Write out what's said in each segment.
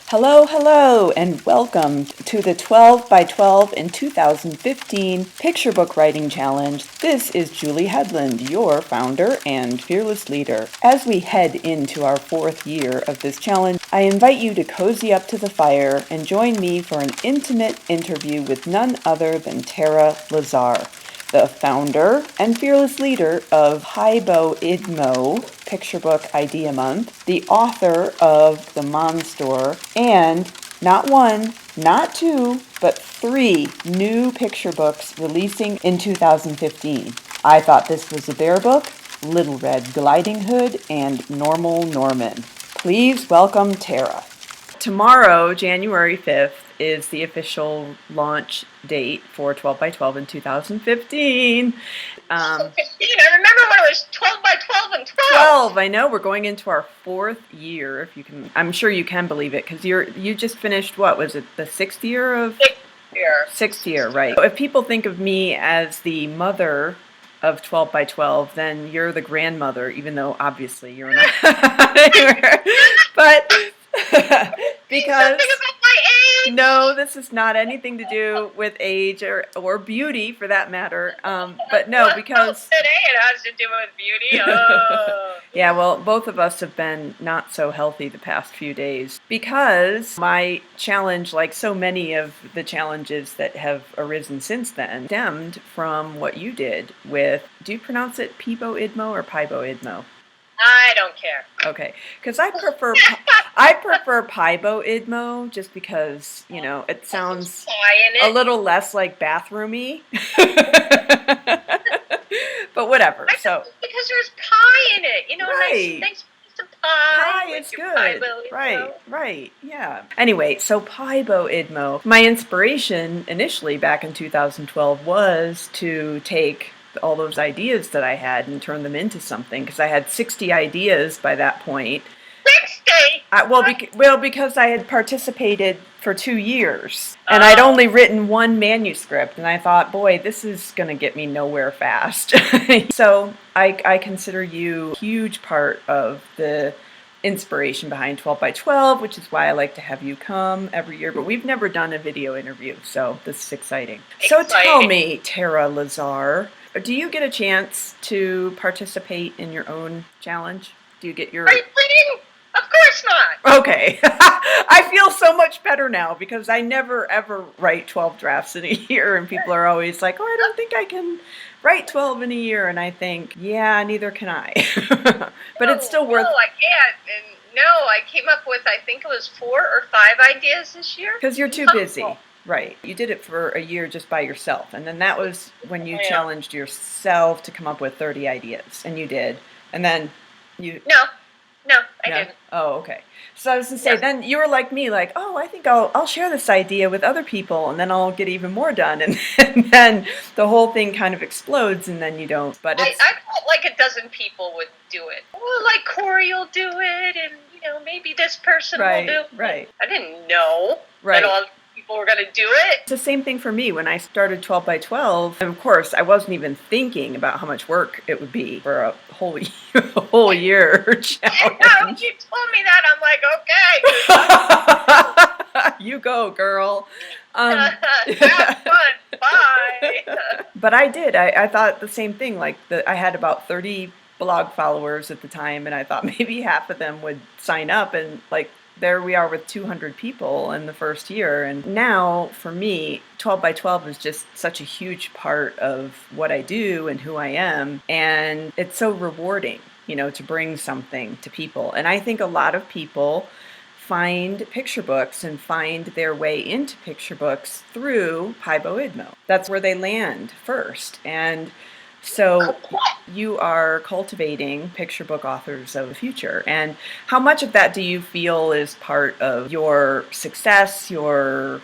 Hello, hello, and welcome to the 12 by 12 in 2015 Picture Book Writing Challenge. This is Julie Hedlund, your founder and fearless leader. As we head into our fourth year of this challenge, I invite you to cozy up to the fire and join me for an intimate interview with none other than Tara Lazar, the founder and fearless leader of Hybo Idmo Picture Book Idea Month, the author of The Monster, and not one, not two, but 3 new picture books releasing in 2015. I Thought This Was a Bear Book, Little Red Gliding Hood, and Normal Norman. Please welcome Tara. Tomorrow, January 5th, is the official launch date for 12 by 12 in 2015. 15. I remember when it was 12 by 12 and 12. 12. I know, we're going into our 4th year. If you can, I'm sure you can believe it, because you just finished, what was it, the 6th year of? 6th year. 6th year, right. So if people think of me as the mother of 12 by 12, then you're the grandmother, even though obviously you're not. But because something about my age. No, this is not anything to do with age or beauty, for that matter. But no, because today it has to do with beauty. Oh. Yeah, well, both of us have been not so healthy the past few days because my challenge, like so many of the challenges that have arisen since then, stemmed from what you did with, do you pronounce it Pibo Idmo or Pibo Idmo? I don't care. Okay, because I prefer Pibo Idmo just because, you know, it sounds a little less like bathroomy. But whatever. So because there's pie in it, you know, right. nice piece of pie. Pie is good. Right, yeah. Anyway, so Pibo Idmo. My inspiration initially back in 2012 was to take all those ideas that I had and turn them into something, because I had 60 ideas by that point. 60? Well, because I had participated for 2 years and I'd only written 1 manuscript, and I thought, boy, this is going to get me nowhere fast. So I consider you a huge part of the inspiration behind 12 by 12, which is why I like to have you come every year, but we've never done a video interview, so this is exciting. So tell me, Tara Lazar, do you get a chance to participate in your own challenge? Do you get your... Are you kidding? Of course not. Okay. I feel so much better now because I never ever write 12 drafts in a year, and people are always like, oh, I don't think I can write 12 in a year, and I think, yeah, neither can I. But it's still worth... No, I can't. And no, I came up with, I think it was 4 or 5 ideas this year. Because you're too busy. Right. You did it for a year just by yourself. And then that was when you challenged yourself to come up with 30 ideas. And you did. And then you... No, I didn't. Oh, okay. So I was going to say, then you were like me, like, oh, I think I'll share this idea with other people, and then I'll get even more done. And then the whole thing kind of explodes, and then you don't. But it's... I felt like a dozen people would do it. Well, like Corey will do it, and, you know, maybe this person will do it. Right. I didn't know that all people were going to do it. It's the same thing for me when I started 12 by 12. And of course, I wasn't even thinking about how much work it would be for a whole year challenge. No, you told me that. I'm like, okay. You go, girl. Have fun. Bye. But I did. I thought the same thing. Like, I had about 30 blog followers at the time, and I thought maybe half of them would sign up, and like, there we are with 200 people in the first year. And now, for me, 12 by 12 is just such a huge part of what I do and who I am. And it's so rewarding, you know, to bring something to people. And I think a lot of people find picture books and find their way into picture books through Pibo Idmo. That's where they land first. And so you are cultivating picture book authors of the future. And how much of that do you feel is part of your success, your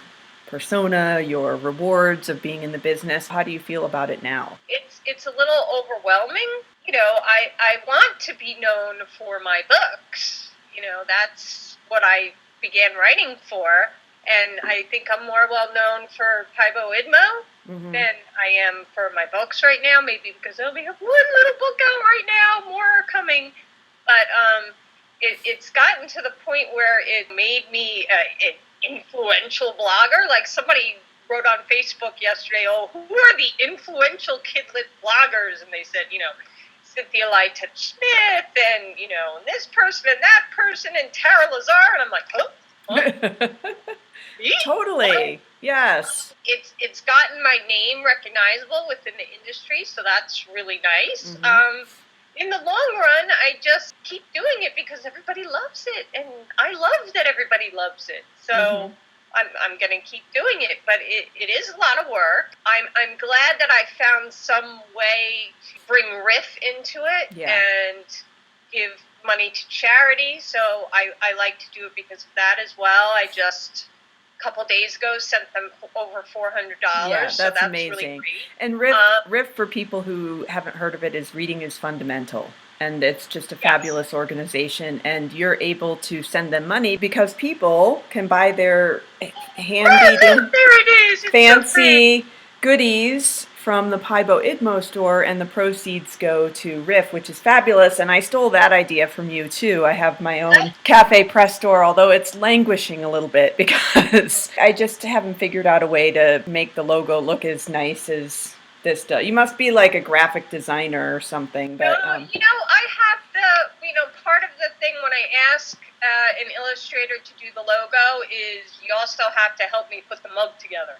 persona, your rewards of being in the business? How do you feel about it now? It's a little overwhelming. You know, I want to be known for my books. You know, that's what I began writing for. And I think I'm more well known for Pibo Idmo than I am for my books right now. Maybe because I only have 1 little book out right now, more are coming. But it's gotten to the point where it made me an influential blogger. Like somebody wrote on Facebook yesterday, "Oh, who are the influential kidlit bloggers?" And they said, Cynthia Lytett Smith, and this person and that person, and Tara Lazar, and I'm like, Totally. Yes. It's gotten my name recognizable within the industry, so that's really nice. Mm-hmm. In the long run, I just keep doing it because everybody loves it, and I love that everybody loves it. So Mm-hmm. I'm going to keep doing it, but it is a lot of work. I'm glad that I found some way to bring Riff into it and give money to charity. So I like to do it because of that as well. I just a couple days ago sent them over $400. Yeah, so that's amazing. Really great. And Riff, for people who haven't heard of it, is Reading is Fundamental. And it's just a fabulous organization, and you're able to send them money because people can buy their handy, there it is. It's fancy goodies from the Paibo Idmo store, and the proceeds go to Riff, which is fabulous. And I stole that idea from you too. I have my own cafe press store, although it's languishing a little bit because I just haven't figured out a way to make the logo look as nice as this does. You must be like a graphic designer or something. But I have part of the thing when I ask an illustrator to do the logo is you also have to help me put the mug together.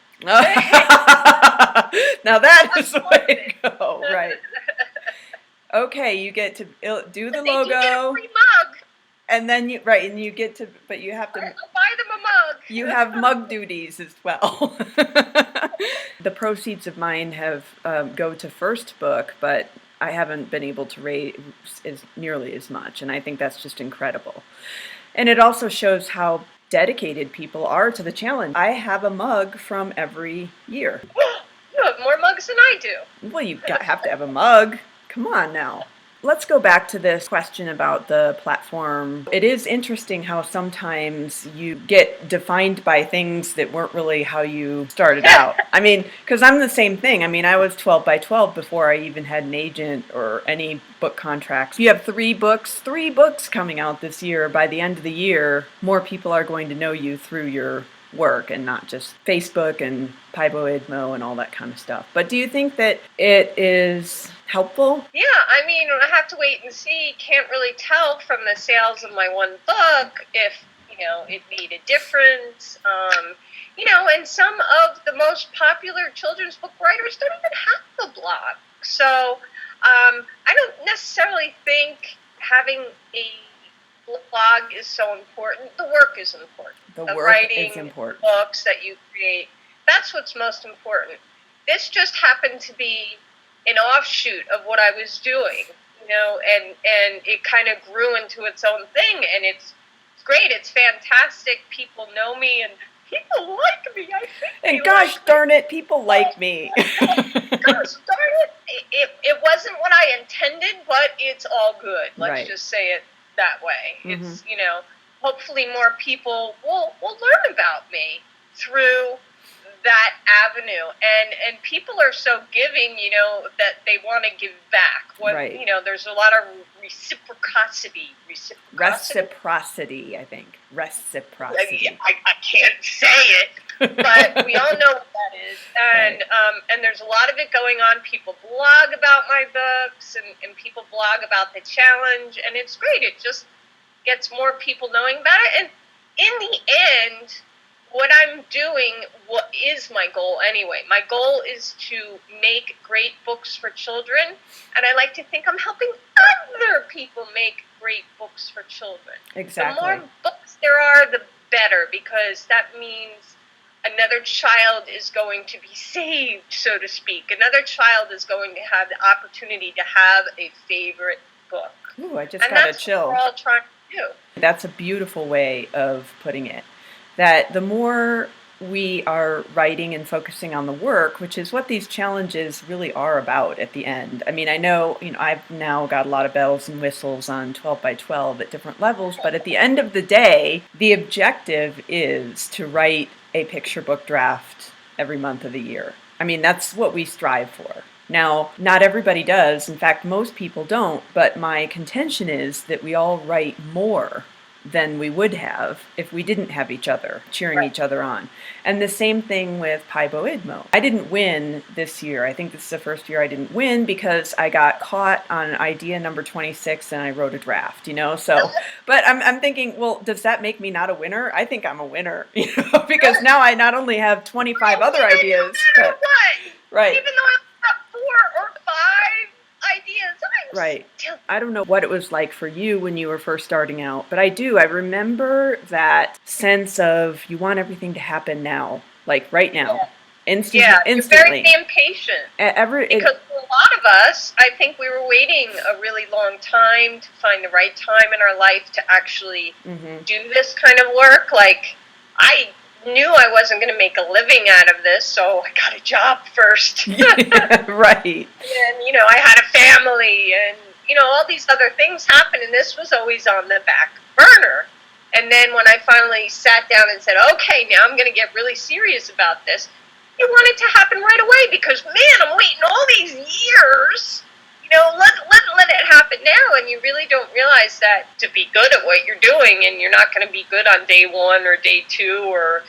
Now that is the way to go, right? Okay, you get to do the logo. You get a free mug. And then you get to, but you have to I'll buy them a mug. You have mug duties as well. The proceeds of mine have go to first book, but I haven't been able to raise nearly as much, and I think that's just incredible. And it also shows how dedicated people are to the challenge. I have a mug from every year. You have more mugs than I do. Well, you have to have a mug. Come on now. Let's go back to this question about the platform. It is interesting how sometimes you get defined by things that weren't really how you started out. I mean, because I'm the same thing. I mean, I was 12 by 12 before I even had an agent or any book contracts. You have 3 books coming out this year. By the end of the year, more people are going to know you through your work and not just Facebook and Paibo Idmo and all that kind of stuff. But do you think that it is helpful? Yeah, I mean, I have to wait and see. Can't really tell from the sales of my one book if, it made a difference. And some of the most popular children's book writers don't even have the blog. So I don't necessarily think having a blog is so important. The work is important. The work writing is important. Books that you create, that's what's most important. This just happened to be an offshoot of what I was doing, and it kind of grew into its own thing, and it's great. It's fantastic. People know me, and people like me. I think. And gosh darn it, people like me. Gosh darn it. It wasn't what I intended, but it's all good. Let's just say it that way. Mm-hmm. It's, hopefully more people will learn about me through that avenue, and people are so giving, that they want to give back. There's a lot of reciprocity, I think. Reciprocity. I can't say it, but we all know what that is, and there's a lot of it going on. People blog about my books, and people blog about the challenge, and it's great. It just gets more people knowing about it, and in the end, what I'm doing, what is my goal anyway? My goal is to make great books for children, and I like to think I'm helping other people make great books for children. Exactly. The more books there are, the better, because that means another child is going to be saved, so to speak. Another child is going to have the opportunity to have a favorite book. Ooh, I just got a chill. And that's what we're all trying to do. That's a beautiful way of putting it. That the more we are writing and focusing on the work, which is what these challenges really are about at the end. I mean, I know, I've now got a lot of bells and whistles on 12 by 12 at different levels, but at the end of the day, the objective is to write a picture book draft every month of the year. I mean, that's what we strive for. Now, not everybody does. In fact, most people don't. But my contention is that we all write more than we would have if we didn't have each other cheering Right. each other on. And the same thing with Paibo Idmo. I didn't win this year. I think this is the first year I didn't win because I got caught on idea number 26 and I wrote a draft, So, but I'm thinking, well, does that make me not a winner? I think I'm a winner, because now I not only have 25 other ideas, No matter but what. right. Even though I have 4 or 5 ideas, I'm Right. still. I don't know what it was like for you when you were first starting out, but I do. I remember that sense of you want everything to happen now, like right now, Yeah, you're very instantly. impatient. Because for a lot of us, I think we were waiting a really long time to find the right time in our life to actually do this kind of work. Like, I knew I wasn't going to make a living out of this, so I got a job first. Yeah, right. And, I had a family, and, all these other things happened, and this was always on the back burner. And then when I finally sat down and said, okay, now I'm going to get really serious about this, it wanted to happen right away because, man, I'm waiting all these years. Let it happen now. And you really don't realize that to be good at what you're doing, and you're not going to be good on day 1 or day 2 or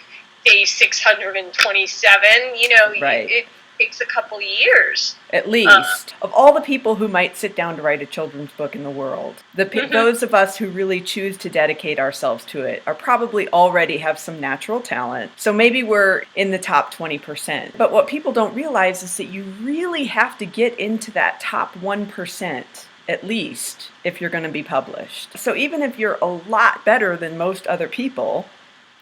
day 627. Right. It takes a couple years. At least. Of all the people who might sit down to write a children's book in the world, those of us who really choose to dedicate ourselves to it are probably already have some natural talent. So maybe we're in the top 20%. But what people don't realize is that you really have to get into that top 1%. At least, if you're going to be published. So even if you're a lot better than most other people,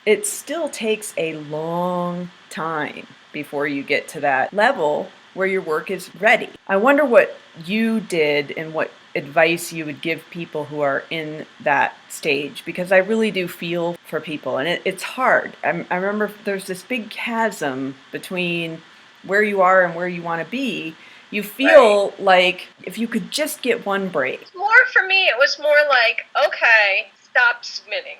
it still takes a long time before you get to that level where your work is ready. I wonder what you did and what advice you would give people who are in that stage, because I really do feel for people, and it's hard. I remember there's this big chasm between where you are and where you want to be. You feel like if you could just get one break. More for me, it was more like, okay, stop submitting.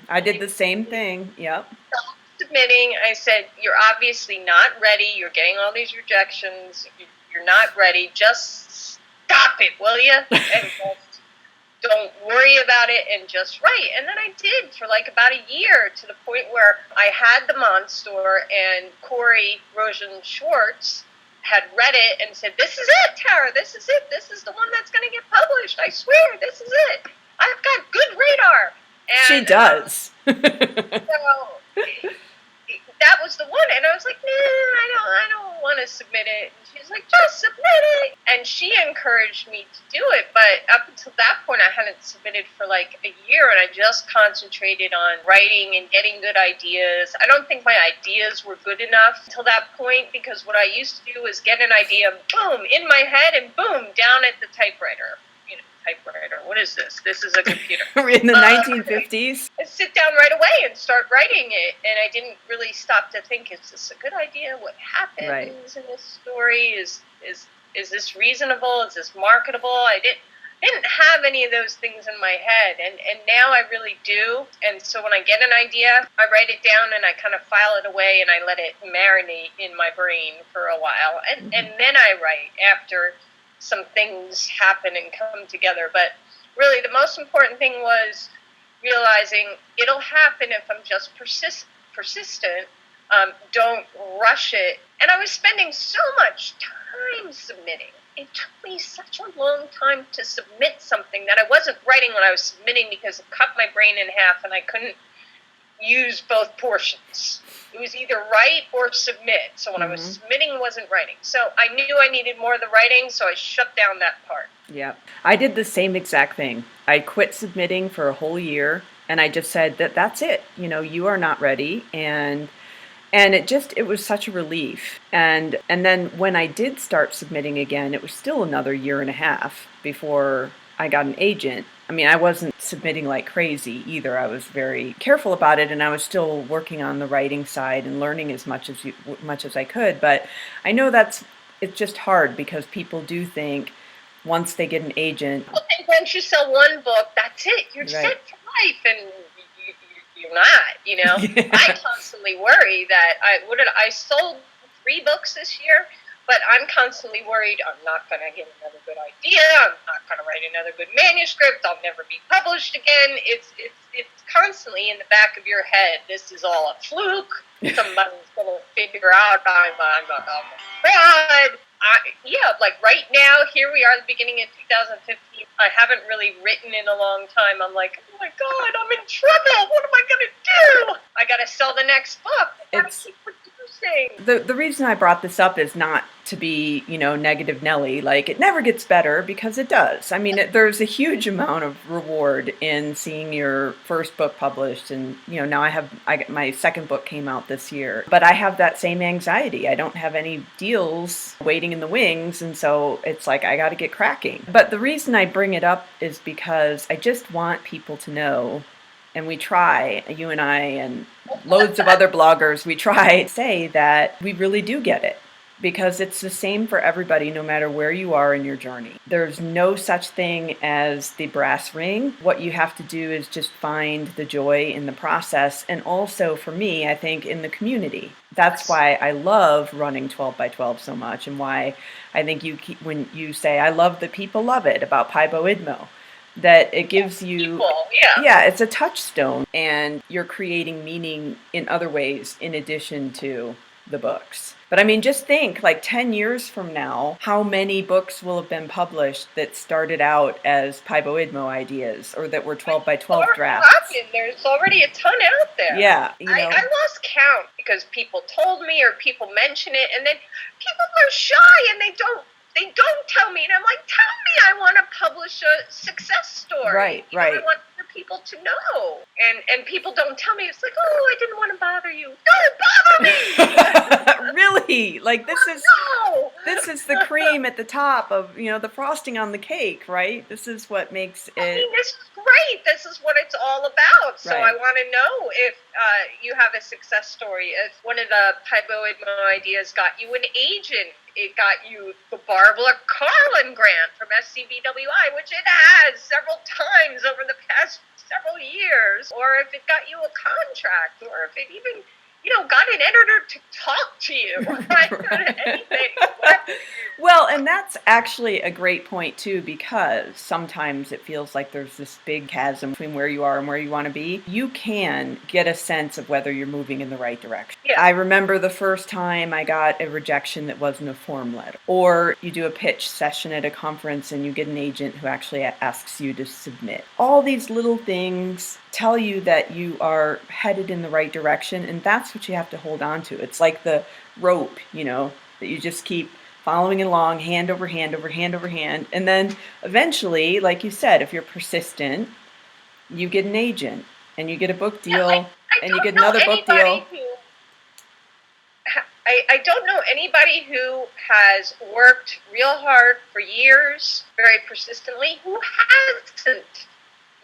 I did the same thing. Yep. Stop submitting. I said, you're obviously not ready. You're getting all these rejections. You're not ready. Just stop it, will you? And just don't worry about it and just write. And then I did for like about a year, to the point where I had the Monster, and Corey Rosen Schwartz had read it and said, this is it, Tara. This is it. This is the one that's going to get published. I swear, this is it. I've got good radar. And, she does. So that was the one, and I was like, I don't want to submit it. And she's like, just submit it. And she encouraged me to do it, but up until that point, I hadn't submitted for like a year, and I just concentrated on writing and getting good ideas. I don't think my ideas were good enough until that point, because what I used to do was get an idea, boom, in my head, and boom, down at the typewriter. Typewriter. What is this? This is a computer. In the 1950s? I sit down right away and start writing it, and I didn't really stop to think, is this a good idea? What happens in this story? Is this reasonable? Is this marketable? I didn't have any of those things in my head, and now I really do. And so when I get an idea, I write it down and I kind of file it away, and I let it marinate in my brain for a while, and then I write after some things happen and come together. But really the most important thing was realizing it'll happen if I'm just persistent. Don't rush it. And I was spending so much time submitting. It took me such a long time to submit something that I wasn't writing when I was submitting, because it cut my brain in half and I couldn't use both portions. It was either write or submit. So when I was submitting, I wasn't writing. So I knew I needed more of the writing, so I shut down that part. Yeah. I did the same exact thing. I quit submitting for a whole year, and I just said that's it. You are not ready. And it was such a relief. And then when I did start submitting again, it was still another year and a half before I got an agent. I mean, I wasn't submitting like crazy either. I was very careful about it, and I was still working on the writing side and learning as much as I could. But I know it's just hard, because people do think once they get an agent. Well, and once you sell one book, that's it. You're set for life, and you're not. Yeah. I constantly worry that I sold 3 books this year. But I'm constantly worried I'm not going to get another good idea. I'm not going to write another good manuscript. I'll never be published again. It's constantly in the back of your head. This is all a fluke. Somebody's going to figure out I'm a fraud. Like right now, here we are at the beginning of 2015. I haven't really written in a long time. I'm like, oh my God, I'm in trouble. What am I going to do? I got to sell the next book. I got to keep producing. The reason I brought this up is not to be, negative Nelly. Like, it never gets better, because it does. I mean, there's a huge amount of reward in seeing your first book published. And, now my second book came out this year. But I have that same anxiety. I don't have any deals waiting in the wings. And so it's like, I got to get cracking. But the reason I bring it up is because I just want people to know, and we try, you and I and loads of other bloggers, we try to say that we really do get it. Because it's the same for everybody, no matter where you are in your journey. There's no such thing as the brass ring. What you have to do is just find the joy in the process. And also, for me, I think, in the community. That's why I love running 12 by 12 so much, and why I think when you say, I love that people love it, about Paibo Idmo, that it gives you, it's a touchstone, and you're creating meaning in other ways in addition to the books. But I mean, just think, like 10 years from now, how many books will have been published that started out as Paibo Idmo ideas, or that were 12 by 12 drafts? There's already a ton out there. Yeah. I lost count because people told me or people mention it, and then people are shy and they don't tell me. And I'm like, tell me, I want to publish a success story. Right. I want other people to know. And people don't tell me. It's like, oh, I didn't want to bother you. Don't bother me! Really? Like, this is the cream at the top of, the frosting on the cake, right? This is what makes it... I mean, this is great. This is what it's all about. So I want to know if you have a success story. If one of the Paibo Idmo ideas got you an agent, it got you the Barbara Carlin grant from SCBWI, which it has several times over the past several years, or if it got you a contract, or if it even, got an editor to talk to you, anything. Well, and that's actually a great point, too, because sometimes it feels like there's this big chasm between where you are and where you want to be. You can get a sense of whether you're moving in the right direction. Yeah. I remember the first time I got a rejection that wasn't a form letter. Or you do a pitch session at a conference and you get an agent who actually asks you to submit. All these little things tell you that you are headed in the right direction, and that's what you have to hold on to. It's like the rope, that you just keep following along, hand over hand over hand over hand. And then eventually, like you said, if you're persistent, you get an agent and you get a book deal, and you get another book deal. I don't know anybody who has worked real hard for years, very persistently, who hasn't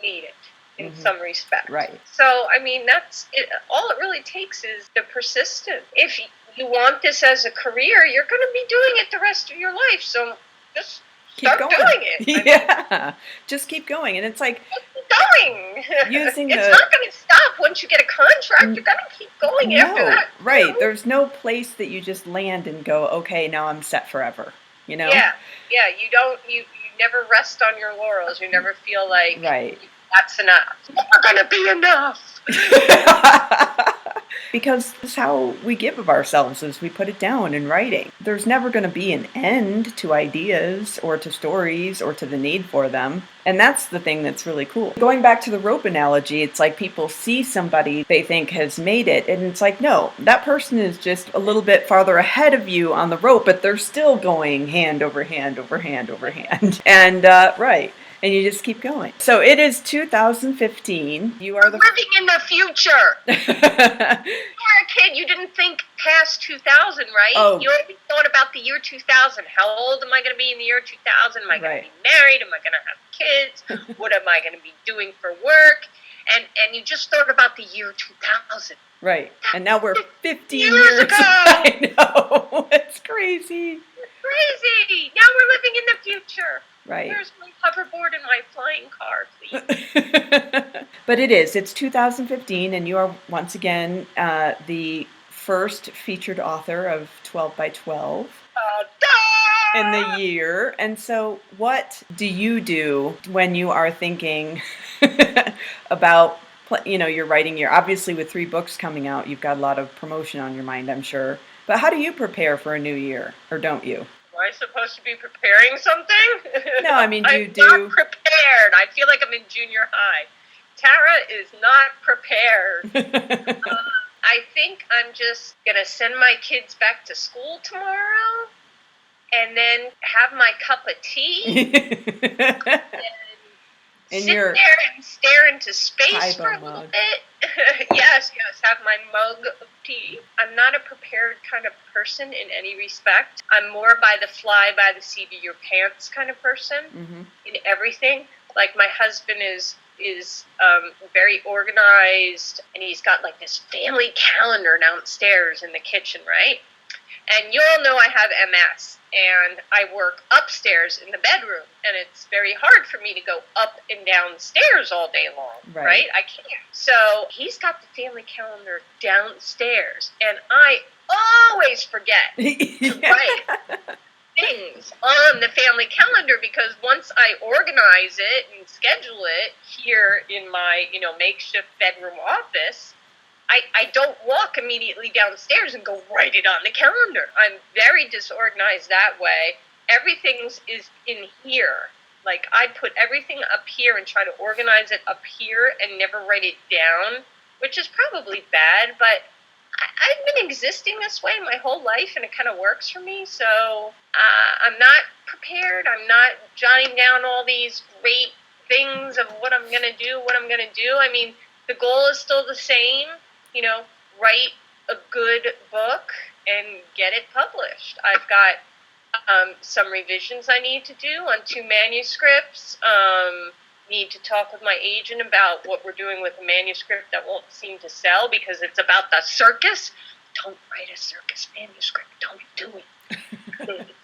made it in some respect. Right. So, I mean, that's it. All it really takes is the persistence. If you want this as a career, you're going to be doing it the rest of your life. So just start doing it. Just keep going. And it's like, keep going. It's not going to stop once you get a contract. You're going to keep going after that. Right. There's no place that you just land and go, okay, now I'm set forever. Yeah. You never rest on your laurels. You never feel like that's enough. It's never going to be enough. Because that's how we give of ourselves, is we put it down in writing. There's never going to be an end to ideas or to stories or to the need for them. And that's the thing that's really cool. Going back to the rope analogy, it's like people see somebody they think has made it, and it's like, no, that person is just a little bit farther ahead of you on the rope, but they're still going hand over hand over hand over hand. And, and you just keep going. So it is 2015. You are living in the future. You were a kid. You didn't think past 2000, right? Oh. You always thought about the year 2000. How old am I going to be in the year 2000? Am I going to be married? Am I going to have kids? What am I going to be doing for work? And you just thought about the year 2000. Right. And now we're 15 years ago. I know. It's crazy. It's crazy. Now we're living in the future. Right. Where's my hoverboard and my flying car, please? But it's 2015, and you are once again the first featured author of 12 by 12. in the year. And so what do you do when you are thinking about, your writing year? Obviously, with 3 books coming out, you've got a lot of promotion on your mind, I'm sure. But how do you prepare for a new year, or don't you? Am I supposed to be preparing something? No, I mean, do you I'm not prepared. I feel like I'm in junior high. Tara is not prepared. I think I'm just going to send my kids back to school tomorrow and then have my cup of tea and sit there and stare into space for a little bit. Yes, have my mug of tea. I'm not a prepared kind of person in any respect. I'm more by the fly, by the seat of your pants kind of person in everything. Like my husband is very organized, and he's got like this family calendar downstairs in the kitchen, right? And you all know I have MS, and I work upstairs in the bedroom, and it's very hard for me to go up and downstairs all day long, right? I can't. So he's got the family calendar downstairs, and I always forget to write things on the family calendar, because once I organize it and schedule it here in my, makeshift bedroom office, I don't walk immediately downstairs and go write it on the calendar. I'm very disorganized that way. Everything is in here. Like, I put everything up here and try to organize it up here and never write it down, which is probably bad, but I've been existing this way my whole life, and it kind of works for me. So I'm not prepared. I'm not jotting down all these great things of what I'm going to do, I mean, the goal is still the same, write a good book and get it published. I've got some revisions I need to do on 2 manuscripts. Need to talk with my agent about what we're doing with a manuscript that won't seem to sell because it's about the circus. Don't write a circus manuscript. Don't do it.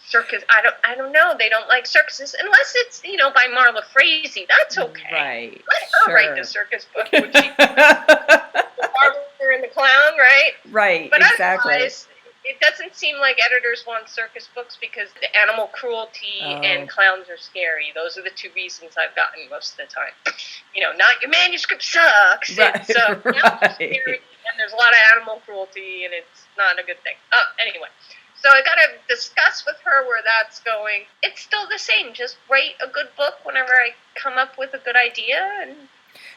Circus, I don't know. They don't like circuses unless it's, by Marla Frazee. That's okay. Right. Let her write the circus book. Would she? The Barber and the Clown, right? Right, but exactly. Otherwise, it doesn't seem like editors want circus books because the animal cruelty and clowns are scary. Those are the 2 reasons I've gotten most of the time. Not your manuscript sucks. Right, It's scary, and there's a lot of animal cruelty, and it's not a good thing. Anyway. So I got to discuss with her where that's going. It's still the same. Just write a good book whenever I come up with a good idea, and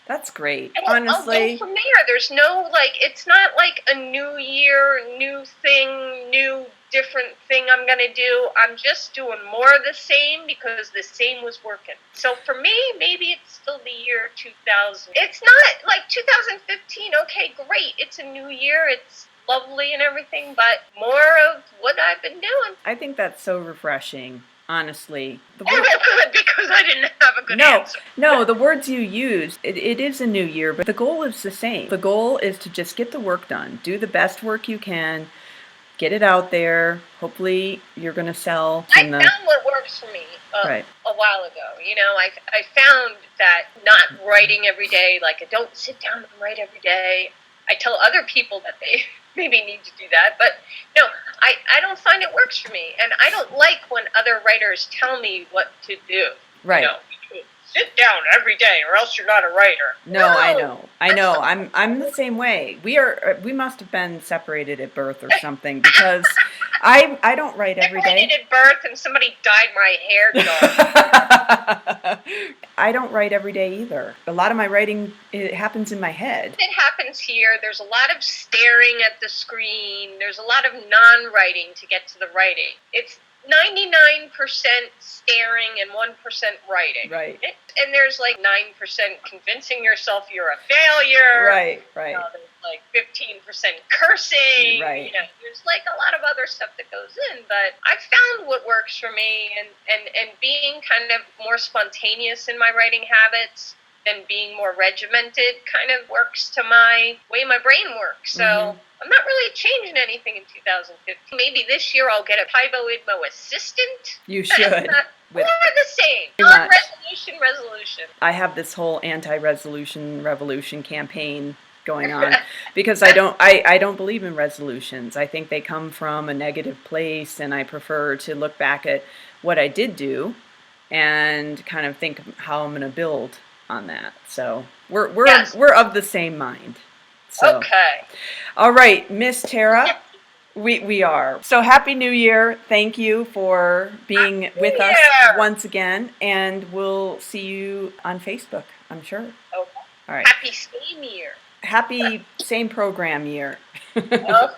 that's great. Honestly, I'll go from there. There's no it's not like a new year, new thing, new different thing I'm gonna do. I'm just doing more of the same because the same was working. So for me, maybe it's still the year 2000. It's not like 2015. Okay, great. It's a new year. It's lovely and everything, but more of what I've been doing. I think that's so refreshing, honestly. Because I didn't have a good answer. No, the words you used, it is a new year, but the goal is the same. The goal is to just get the work done. Do the best work you can. Get it out there. Hopefully you're going to sell. I found what works for me a while ago. I found that not writing every day, I don't sit down and write every day. I tell other people that they maybe need to do that, but no, I don't find it works for me, and I don't like when other writers tell me what to do. Right. Sit down every day, or else you're not a writer. No, I know. I'm the same way. We must have been separated at birth or something, because I don't write every day. Separated at birth, and somebody dyed my hair dark. I don't write every day either. A lot of my writing, it happens in my head. It happens here. There's a lot of staring at the screen. There's a lot of non-writing to get to the writing. It's 99% staring and 1% writing. Right. And there's 9% convincing yourself you're a failure. Right. There's 15% cursing. Right. There's a lot of other stuff that goes in, but I found what works for me, and being kind of more spontaneous in my writing habits than being more regimented kind of works to my way my brain works. So I'm not really changing anything in 2015. Maybe this year I'll get a Pivo Idmo assistant. You should. More the same. Non-resolution. I have this whole anti-resolution revolution campaign going on, because I don't believe in resolutions. I think they come from a negative place, and I prefer to look back at what I did do and kind of think how I'm going to build on that. So we're Yes. we're of the same mind. So Okay. all right, Miss Tara, we are. So happy New Year. Thank you for being with us Yeah. once again, and we'll see you on Facebook, I'm sure. Okay. All right. Happy same year. Happy same program year. Oh.